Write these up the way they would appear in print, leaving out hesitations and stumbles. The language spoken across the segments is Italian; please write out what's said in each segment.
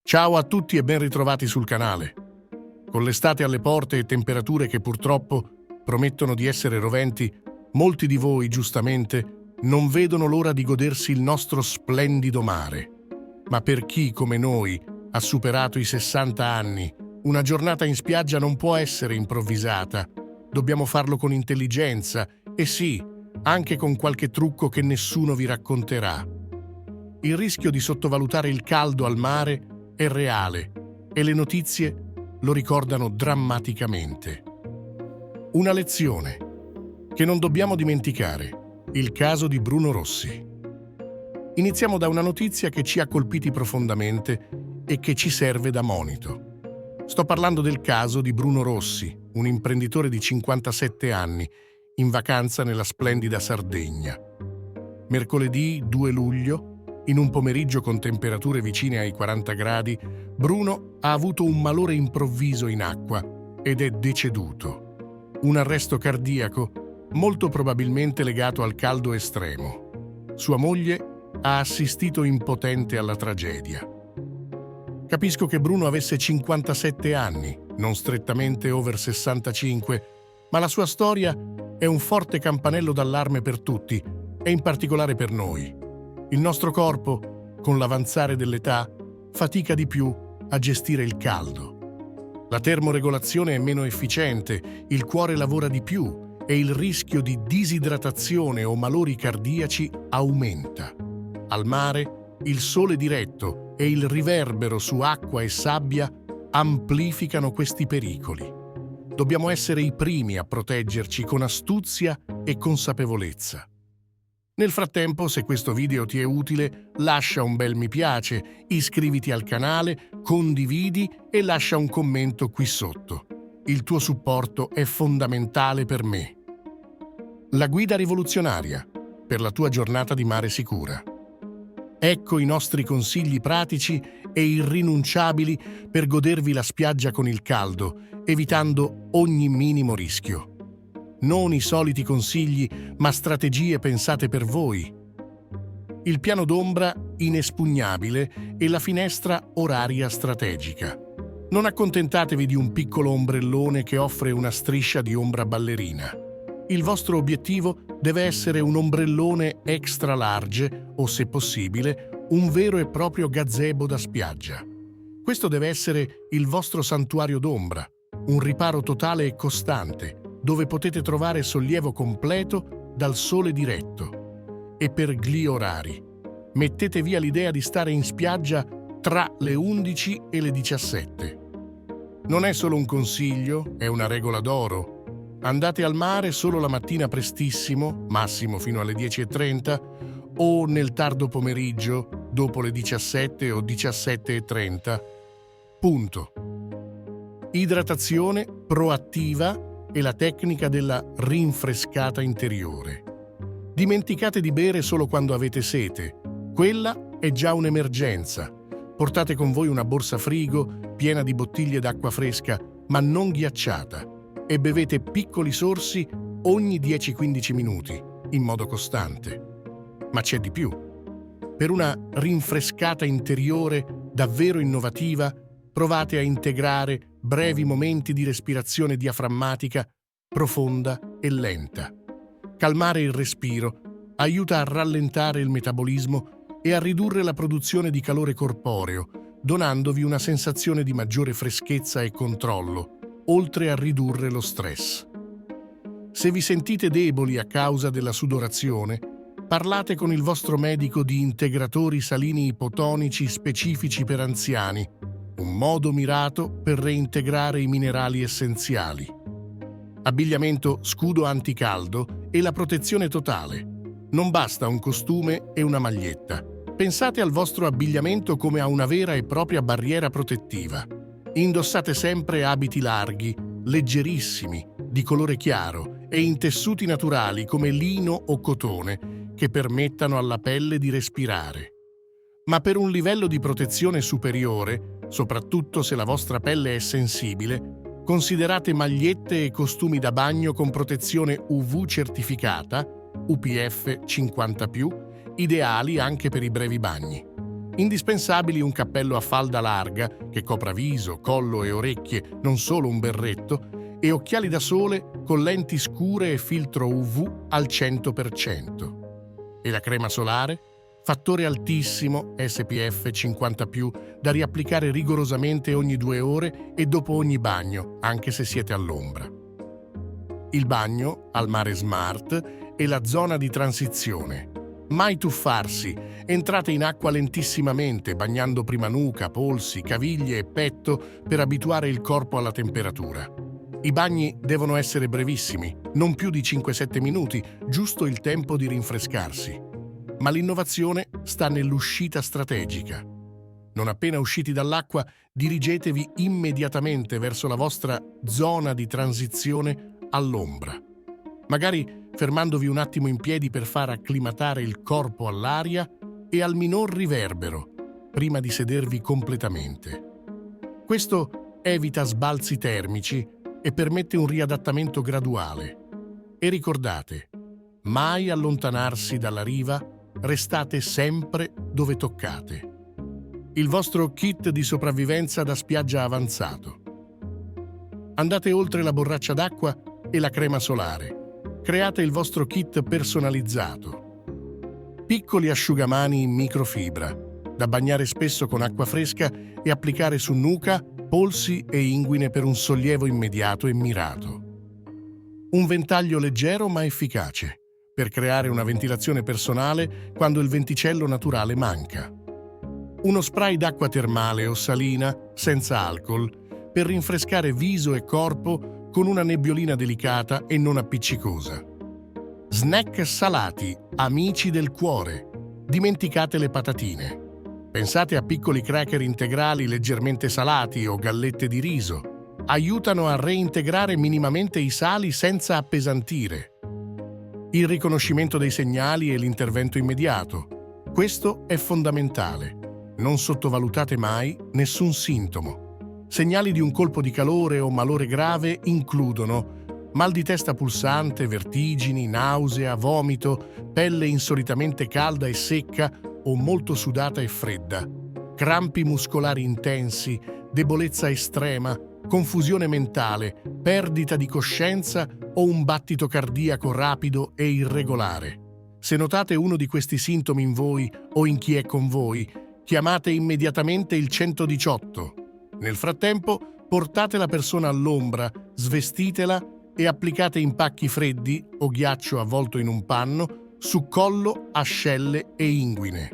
Ciao a tutti e ben ritrovati sul canale. Con l'estate alle porte e temperature che purtroppo promettono di essere roventi, molti di voi, giustamente, non vedono l'ora di godersi il nostro splendido mare. Ma per chi, come noi, ha superato i 60 anni, una giornata in spiaggia non può essere improvvisata. Dobbiamo farlo con intelligenza e sì, anche con qualche trucco che nessuno vi racconterà. Il rischio di sottovalutare il caldo al mare è reale e le notizie lo ricordano drammaticamente. Una lezione che non dobbiamo dimenticare, il caso di Bruno Rossi. Iniziamo da una notizia che ci ha colpiti profondamente e che ci serve da monito. Sto parlando del caso di Bruno Rossi, un imprenditore di 57 anni, in vacanza nella splendida Sardegna. Mercoledì 2 luglio, in un pomeriggio con temperature vicine ai 40 gradi, Bruno ha avuto un malore improvviso in acqua ed è deceduto. Un arresto cardiaco, molto probabilmente legato al caldo estremo. Sua moglie ha assistito impotente alla tragedia. Capisco che Bruno avesse 57 anni, non strettamente over 65, ma la sua storia è un forte campanello d'allarme per tutti e in particolare per noi. Il nostro corpo, con l'avanzare dell'età, fatica di più a gestire il caldo. La termoregolazione è meno efficiente, il cuore lavora di più e il rischio di disidratazione o malori cardiaci aumenta. Al mare, il sole diretto e il riverbero su acqua e sabbia amplificano questi pericoli. Dobbiamo essere i primi a proteggerci con astuzia e consapevolezza. Nel frattempo, se questo video ti è utile, lascia un bel mi piace, iscriviti al canale, condividi e lascia un commento qui sotto. Il tuo supporto è fondamentale per me. La guida rivoluzionaria per la tua giornata di mare sicura. Ecco i nostri consigli pratici e irrinunciabili per godervi la spiaggia con il caldo, evitando ogni minimo rischio. Non i soliti consigli, ma strategie pensate per voi. Il piano d'ombra inespugnabile e la finestra oraria strategica. Non accontentatevi di un piccolo ombrellone che offre una striscia di ombra ballerina. Il vostro obiettivo deve essere un ombrellone extra large o, se possibile, un vero e proprio gazebo da spiaggia. Questo deve essere il vostro santuario d'ombra, un riparo totale e costante, dove potete trovare sollievo completo dal sole diretto. E per gli orari, mettete via l'idea di stare in spiaggia tra le 11 e le 17. Non è solo un consiglio, è una regola d'oro. Andate al mare solo la mattina prestissimo, massimo fino alle 10:30, o nel tardo pomeriggio, dopo le 17 o 17:30. Punto. Idratazione proattiva e la tecnica della rinfrescata interiore. Dimenticate di bere solo quando avete sete. Quella è già un'emergenza. Portate con voi una borsa frigo piena di bottiglie d'acqua fresca, ma non ghiacciata, e bevete piccoli sorsi ogni 10-15 minuti, in modo costante. Ma c'è di più. Per una rinfrescata interiore davvero innovativa, provate a integrare brevi momenti di respirazione diaframmatica profonda e lenta. Calmare il respiro aiuta a rallentare il metabolismo e a ridurre la produzione di calore corporeo, donandovi una sensazione di maggiore freschezza e controllo, oltre a ridurre lo stress. Se vi sentite deboli a causa della sudorazione, parlate con il vostro medico di integratori salini ipotonici specifici per anziani, un modo mirato per reintegrare i minerali essenziali. Abbigliamento scudo anticaldo e la protezione totale. Non basta un costume e una maglietta. Pensate al vostro abbigliamento come a una vera e propria barriera protettiva. Indossate sempre abiti larghi, leggerissimi, di colore chiaro e in tessuti naturali come lino o cotone che permettano alla pelle di respirare. Ma per un livello di protezione superiore, soprattutto se la vostra pelle è sensibile, considerate magliette e costumi da bagno con protezione UV certificata, UPF 50+, ideali anche per i brevi bagni. Indispensabili un cappello a falda larga che copra viso, collo e orecchie, non solo un berretto, e occhiali da sole con lenti scure e filtro UV al 100%. E la crema solare? Fattore altissimo, SPF 50+, da riapplicare rigorosamente ogni 2 ore e dopo ogni bagno, anche se siete all'ombra. Il bagno, al mare smart, è la zona di transizione. Mai tuffarsi, entrate in acqua lentissimamente, bagnando prima nuca, polsi, caviglie e petto per abituare il corpo alla temperatura. I bagni devono essere brevissimi, non più di 5-7 minuti, giusto il tempo di rinfrescarsi. Ma l'innovazione sta nell'uscita strategica. Non appena usciti dall'acqua, dirigetevi immediatamente verso la vostra zona di transizione all'ombra. Magari fermandovi un attimo in piedi per far acclimatare il corpo all'aria e al minor riverbero, prima di sedervi completamente. Questo evita sbalzi termici e permette un riadattamento graduale. E ricordate, mai allontanarsi dalla riva, restate sempre dove toccate. Il vostro kit di sopravvivenza da spiaggia avanzato. Andate oltre la borraccia d'acqua e la crema solare. Create il vostro kit personalizzato. Piccoli asciugamani in microfibra, da bagnare spesso con acqua fresca e applicare su nuca, polsi e inguine per un sollievo immediato e mirato. Un ventaglio leggero ma efficace, per creare una ventilazione personale quando il venticello naturale manca. Uno spray d'acqua termale o salina, senza alcol, per rinfrescare viso e corpo con una nebbiolina delicata e non appiccicosa. Snack salati, amici del cuore. Dimenticate le patatine. Pensate a piccoli cracker integrali leggermente salati o gallette di riso. Aiutano a reintegrare minimamente i sali senza appesantire. Il riconoscimento dei segnali e l'intervento immediato. Questo è fondamentale. Non sottovalutate mai nessun sintomo. Segnali di un colpo di calore o malore grave includono mal di testa pulsante, vertigini, nausea, vomito, pelle insolitamente calda e secca o molto sudata e fredda, crampi muscolari intensi, debolezza estrema, confusione mentale, perdita di coscienza o un battito cardiaco rapido e irregolare. Se notate uno di questi sintomi in voi o in chi è con voi, chiamate immediatamente il 118. Nel frattempo, portate la persona all'ombra, svestitela e applicate impacchi freddi o ghiaccio avvolto in un panno su collo, ascelle e inguine.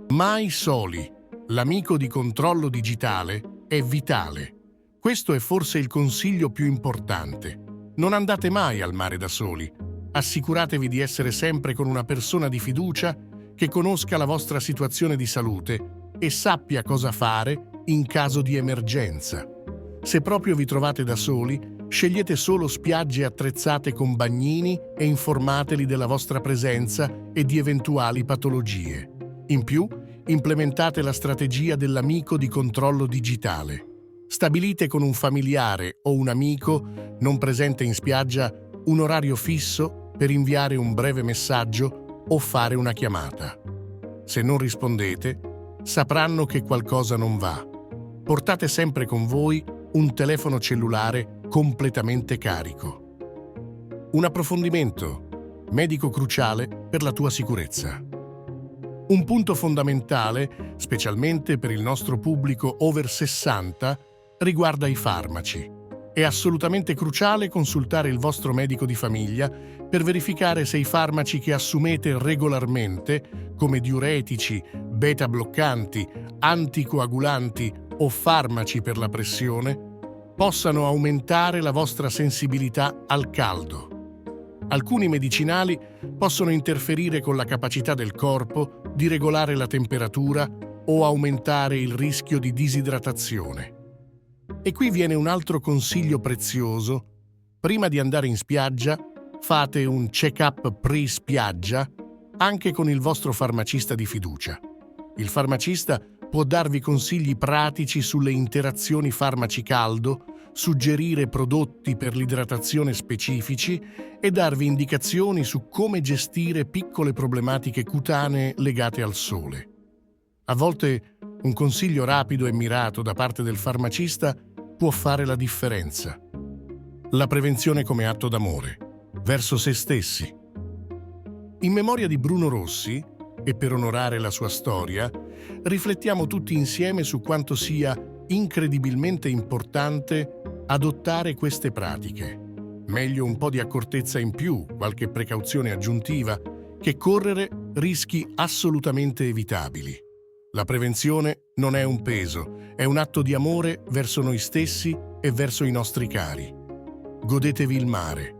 Mai soli. L'amico di controllo digitale è vitale. Questo è forse il consiglio più importante. Non andate mai al mare da soli. Assicuratevi di essere sempre con una persona di fiducia che conosca la vostra situazione di salute e sappia cosa fare in caso di emergenza. Se proprio vi trovate da soli, scegliete solo spiagge attrezzate con bagnini e informateli della vostra presenza e di eventuali patologie. In più, implementate la strategia dell'amico di controllo digitale. Stabilite con un familiare o un amico non presente in spiaggia un orario fisso per inviare un breve messaggio o fare una chiamata. Se non rispondete, sapranno che qualcosa non va. Portate sempre con voi un telefono cellulare completamente carico. Un approfondimento medico cruciale per la tua sicurezza. Un punto fondamentale, specialmente per il nostro pubblico over 60, riguarda i farmaci. È assolutamente cruciale consultare il vostro medico di famiglia per verificare se i farmaci che assumete regolarmente, come diuretici, beta bloccanti, anticoagulanti o farmaci per la pressione, possano aumentare la vostra sensibilità al caldo. Alcuni medicinali possono interferire con la capacità del corpo di regolare la temperatura o aumentare il rischio di disidratazione. E qui viene un altro consiglio prezioso. Prima di andare in spiaggia, fate un check-up pre-spiaggia anche con il vostro farmacista di fiducia. Il farmacista può darvi consigli pratici sulle interazioni farmaci-caldo, suggerire prodotti per l'idratazione specifici e darvi indicazioni su come gestire piccole problematiche cutanee legate al sole. A volte un consiglio rapido e mirato da parte del farmacista può fare la differenza. La prevenzione come atto d'amore verso se stessi. In memoria di Bruno Rossi, e per onorare la sua storia, riflettiamo tutti insieme su quanto sia incredibilmente importante adottare queste pratiche. Meglio un po' di accortezza in più, qualche precauzione aggiuntiva, che correre rischi assolutamente evitabili. La prevenzione non è un peso, è un atto di amore verso noi stessi e verso i nostri cari. Godetevi il mare,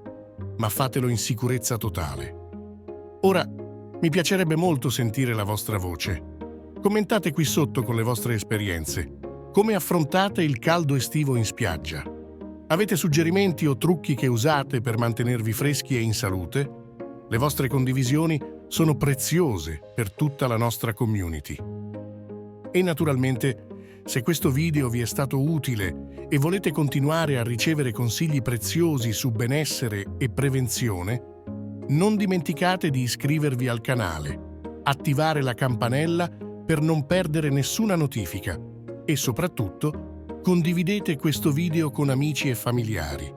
ma fatelo in sicurezza totale. Ora, mi piacerebbe molto sentire la vostra voce. Commentate qui sotto con le vostre esperienze. Come affrontate il caldo estivo in spiaggia? Avete suggerimenti o trucchi che usate per mantenervi freschi e in salute? Le vostre condivisioni sono preziose per tutta la nostra community. E naturalmente, se questo video vi è stato utile e volete continuare a ricevere consigli preziosi su benessere e prevenzione, non dimenticate di iscrivervi al canale, attivare la campanella per non perdere nessuna notifica e soprattutto condividete questo video con amici e familiari.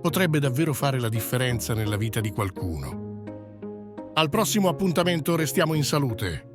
Potrebbe davvero fare la differenza nella vita di qualcuno. Al prossimo appuntamento restiamo in salute!